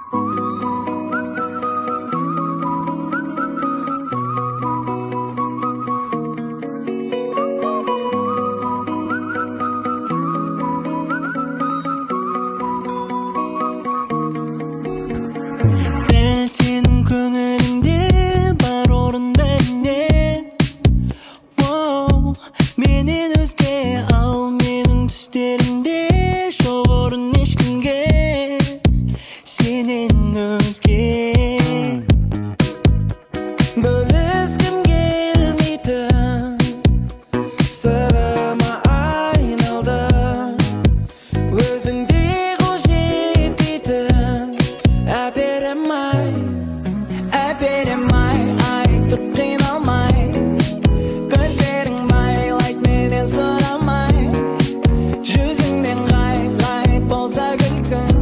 Ben senin көңіліңде бар орын бәріне. Менен өзге ал менің түстерімде жоқ орын ешкімге сенен өзге. Бөліскім келмейтін сырыма айналдың, өзіңде қол жетпейтін әперім-ай, әперім-ай, айтып қиналмай. Көздерің байлайды менен сұрамай, жүзіңнен ғайып болса күлкің.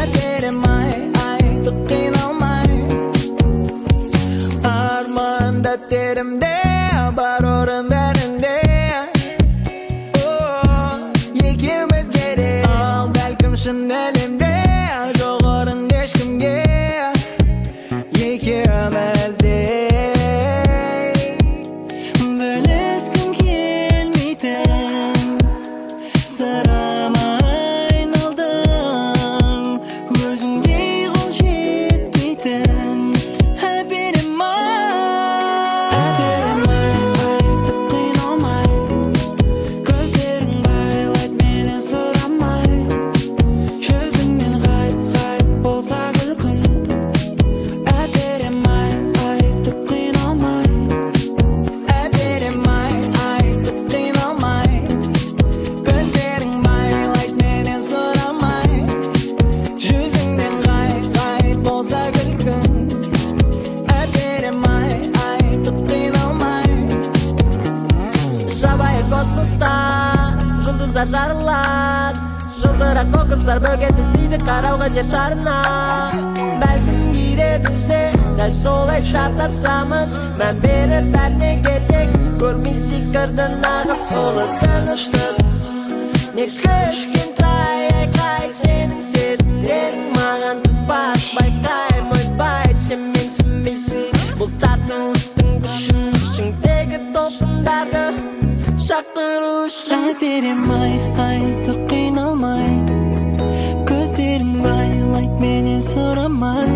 Әперім-ай, айтып қиналмай. Арманда терімде бар орын бәрінде. Екеумізге де ал бәлкім шын әлемде жоқ орын ешкімге екеумізде. Бөліскім келмейтін сырыма айналдың, өзіңде қол жетпейтін әперім-ай, әперім-ай, айтып қиналмай. Көздерің байлайды менен сұрамай, жүзіңнен ғайып болса күлкің. Әперім-ай, айтып қиналмай. Әперім-ай, айтып қиналмай. Көздерің байлайды менен сұрамай, жүзіңнен ғайып болса күлкің. Әперім-ай, айтып қиналмай. Жабайы космоста жұлдыздар жарылады, жылтырақ қоқыстар бөгет іздейді қарауға жер шарына. Бәлкім кейде бізде дәл солай шатасамыз, мән беріп бәріне кетек көрмей сикірді нағыз ұлы тыныштық. Не кішкентай айқай сенің сезімдерің маған тұтпас, байқаймын ойбай сен менсінбейсің. Бұлттардың үстің күшін ішіңдегі толқындарды шақыру үшін. Әперім-ай, айтып қиналмай. Көздерің байлайды менен сұрамай,